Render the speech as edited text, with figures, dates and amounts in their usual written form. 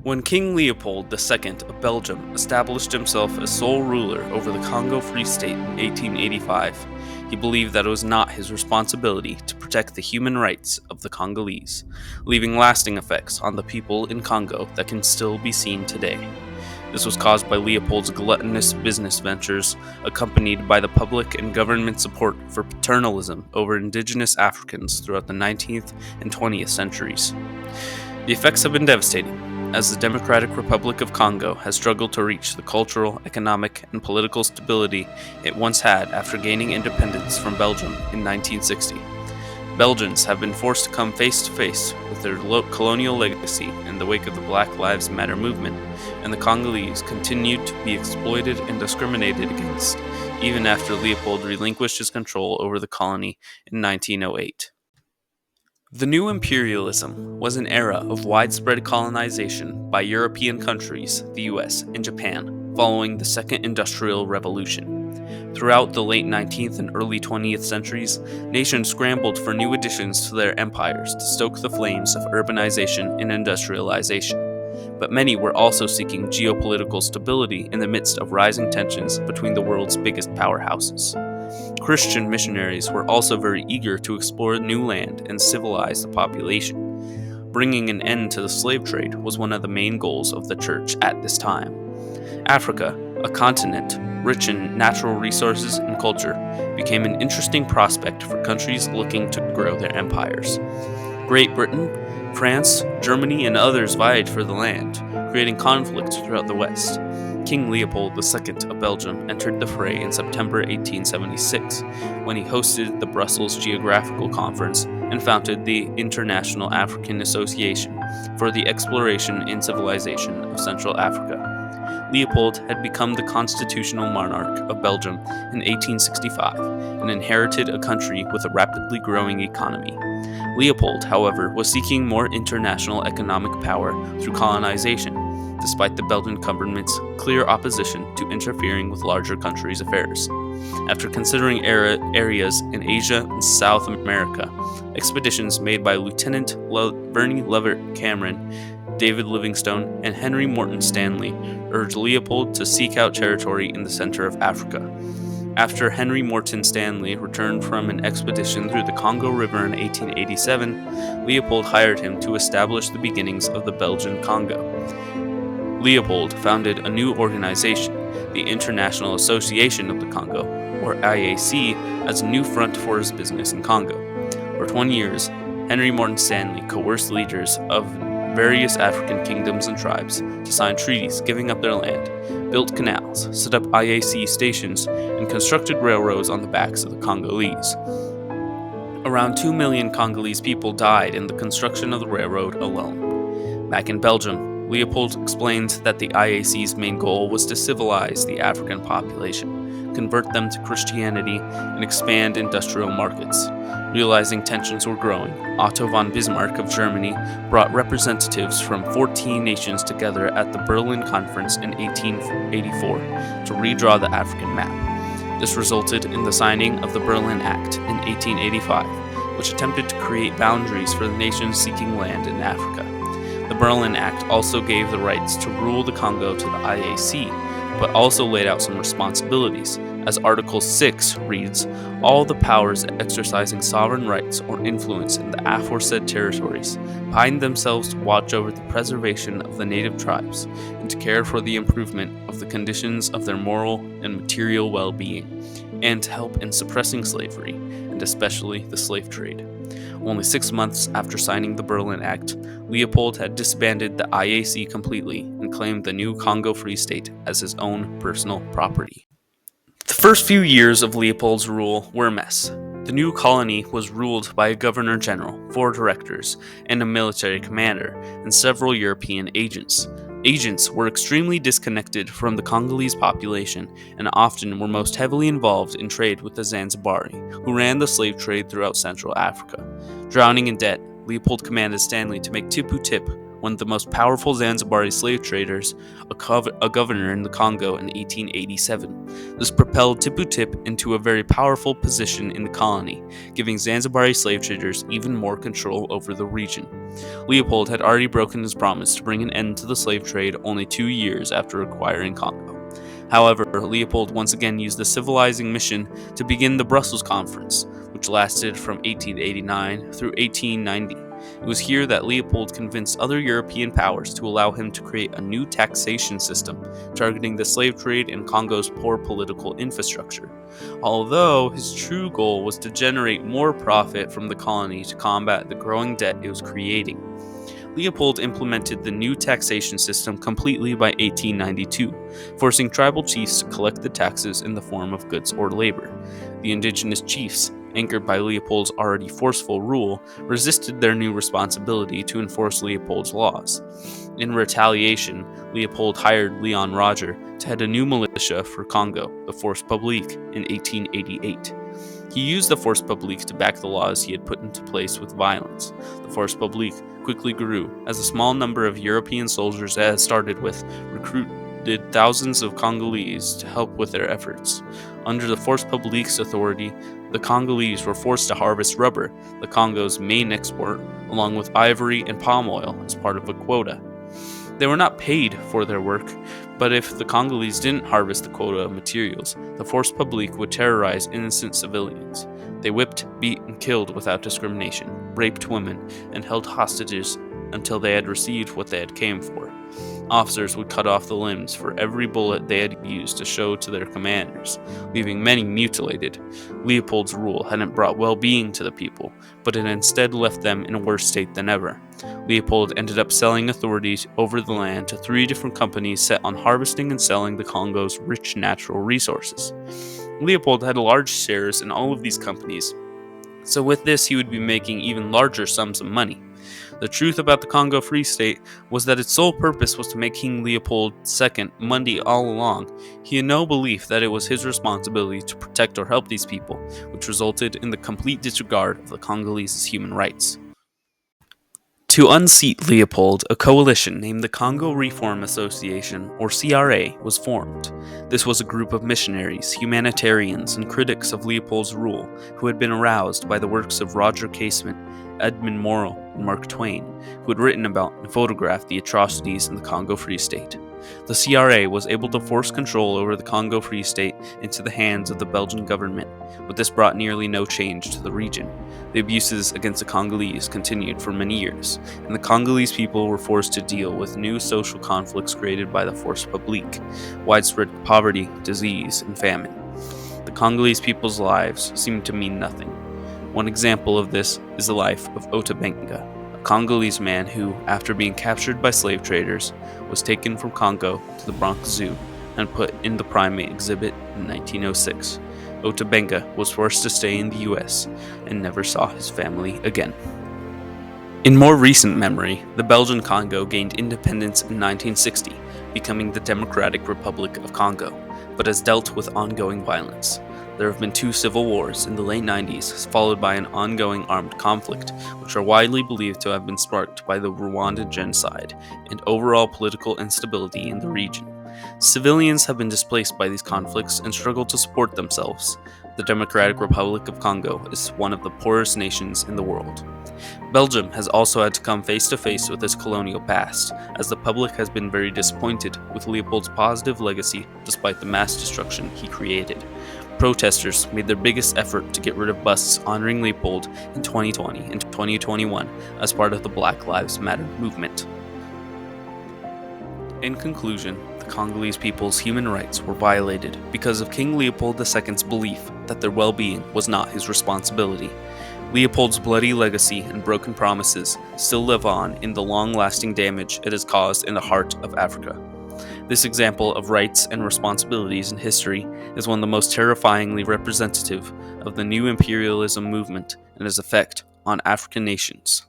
When King Leopold II of Belgium established himself as sole ruler over the Congo Free State in 1885, he believed that it was not his responsibility to protect the human rights of the Congolese, leaving lasting effects on the people in Congo that can still be seen today. This was caused by Leopold's gluttonous business ventures, accompanied by the public and government support for paternalism over indigenous Africans throughout the 19th and 20th centuries. The effects have been devastating, as the Democratic Republic of Congo has struggled to reach the cultural, economic, and political stability it once had after gaining independence from Belgium in 1960. Belgians have been forced to come face to face with their colonial legacy in the wake of the Black Lives Matter movement, and the Congolese continued to be exploited and discriminated against, even after Leopold relinquished his control over the colony in 1908. The new imperialism was an era of widespread colonization by European countries, the US, and Japan, following the Second Industrial Revolution. Throughout the late 19th and early 20th centuries, nations scrambled for new additions to their empires to stoke the flames of urbanization and industrialization. But many were also seeking geopolitical stability in the midst of rising tensions between the world's biggest powerhouses. Christian missionaries were also very eager to explore new land and civilize the population. Bringing an end to the slave trade was one of the main goals of the church at this time. Africa, a continent rich in natural resources and culture, became an interesting prospect for countries looking to grow their empires. Great Britain, France, Germany, and others vied for the land, creating conflict throughout the West. King Leopold II of Belgium entered the fray in September 1876, when he hosted the Brussels Geographical Conference and founded the International African Association for the Exploration and Civilization of Central Africa. Leopold had become the constitutional monarch of Belgium in 1865 and inherited a country with a rapidly growing economy. Leopold, however, was seeking more international economic power through colonization, despite the Belgian government's clear opposition to interfering with larger countries' affairs. After considering areas in Asia and South America, expeditions made by Lieutenant Vernie Leverett Cameron, David Livingstone, and Henry Morton Stanley urged Leopold to seek out territory in the center of Africa. After Henry Morton Stanley returned from an expedition through the Congo River in 1887, Leopold hired him to establish the beginnings of the Belgian Congo. Leopold founded a new organization, the International Association of the Congo, or IAC, as a new front for his business in Congo. For 20 years, Henry Morton Stanley coerced leaders of various African kingdoms and tribes to sign treaties giving up their land, built canals, set up IAC stations, and constructed railroads on the backs of the Congolese. Around 2 million Congolese people died in the construction of the railroad alone. Back in Belgium, Leopold explained that the IAC's main goal was to civilize the African population, convert them to Christianity, and expand industrial markets. Realizing tensions were growing, Otto von Bismarck of Germany brought representatives from 14 nations together at the Berlin Conference in 1884 to redraw the African map. This resulted in the signing of the Berlin Act in 1885, which attempted to create boundaries for the nations seeking land in Africa. The Berlin Act also gave the rights to rule the Congo to the IAC, but also laid out some responsibilities, as Article 6 reads, "All the powers exercising sovereign rights or influence in the aforesaid territories bind themselves to watch over the preservation of the native tribes and to care for the improvement of the conditions of their moral and material well-being, and to help in suppressing slavery, and especially the slave trade." Only 6 months after signing the Berlin Act, Leopold had disbanded the IAC completely and claimed the new Congo Free State as his own personal property. The first few years of Leopold's rule were a mess. The new colony was ruled by a governor-general, 4 directors, and a military commander, and several European agents. Agents were extremely disconnected from the Congolese population and often were most heavily involved in trade with the Zanzibari, who ran the slave trade throughout Central Africa. Drowning in debt, Leopold commanded Stanley to make Tipu Tip, one of the most powerful Zanzibari slave traders, a governor in the Congo in 1887. This propelled Tipu Tip into a very powerful position in the colony, giving Zanzibari slave traders even more control over the region. Leopold had already broken his promise to bring an end to the slave trade only 2 years after acquiring Congo. However, Leopold once again used the civilizing mission to begin the Brussels Conference, which lasted from 1889 through 1890. It was here that Leopold convinced other European powers to allow him to create a new taxation system targeting the slave trade and Congo's poor political infrastructure, although his true goal was to generate more profit from the colony to combat the growing debt it was creating. Leopold implemented the new taxation system completely by 1892, forcing tribal chiefs to collect the taxes in the form of goods or labor. The indigenous chiefs, anchored by Leopold's already forceful rule, resisted their new responsibility to enforce Leopold's laws. In retaliation, Leopold hired Leon Roger to head a new militia for Congo, the Force Publique, in 1888. He used the Force Publique to back the laws he had put into place with violence. The Force Publique quickly grew, as a small number of European soldiers it had started with recruited thousands of Congolese to help with their efforts. Under the Force Publique's authority, the Congolese were forced to harvest rubber, the Congo's main export, along with ivory and palm oil as part of a quota. They were not paid for their work, but if the Congolese didn't harvest the quota of materials, the Force Publique would terrorize innocent civilians. They whipped, beat, and killed without discrimination, raped women, and held hostages until they had received what they had came for. Officers would cut off the limbs for every bullet they had used to show to their commanders, leaving many mutilated. Leopold's rule hadn't brought well-being to the people, but it instead left them in a worse state than ever. Leopold ended up selling authority over the land to 3 different companies set on harvesting and selling the Congo's rich natural resources. Leopold had large shares in all of these companies, so with this he would be making even larger sums of money. The truth about the Congo Free State was that its sole purpose was to make King Leopold II Monday all along. He had no belief that it was his responsibility to protect or help these people, which resulted in the complete disregard of the Congolese' human rights. To unseat Leopold, a coalition named the Congo Reform Association, or CRA, was formed. This was a group of missionaries, humanitarians, and critics of Leopold's rule who had been aroused by the works of Roger Casement, Edmund Morrell, and Mark Twain, who had written about and photographed the atrocities in the Congo Free State. The CRA was able to force control over the Congo Free State into the hands of the Belgian government, but this brought nearly no change to the region. The abuses against the Congolese continued for many years, and the Congolese people were forced to deal with new social conflicts created by the Force Publique, widespread poverty, disease, and famine. The Congolese people's lives seemed to mean nothing. One example of this is the life of Otabenga, a Congolese man who, after being captured by slave traders, was taken from Congo to the Bronx Zoo and put in the primate exhibit in 1906. Otabenga was forced to stay in the US and never saw his family again. In more recent memory, the Belgian Congo gained independence in 1960, becoming the Democratic Republic of Congo, but has dealt with ongoing violence. There have been 2 civil wars in the late 90s, followed by an ongoing armed conflict, which are widely believed to have been sparked by the Rwandan genocide and overall political instability in the region. Civilians have been displaced by these conflicts and struggle to support themselves. The Democratic Republic of Congo is one of the poorest nations in the world. Belgium has also had to come face to face with its colonial past, as the public has been very disappointed with Leopold's positive legacy despite the mass destruction he created. Protesters made their biggest effort to get rid of busts honoring Leopold in 2020 and 2021 as part of the Black Lives Matter movement. In conclusion, the Congolese people's human rights were violated because of King Leopold II's belief that their well-being was not his responsibility. Leopold's bloody legacy and broken promises still live on in the long-lasting damage it has caused in the heart of Africa. This example of rights and responsibilities in history is one of the most terrifyingly representative of the new imperialism movement and its effect on African nations.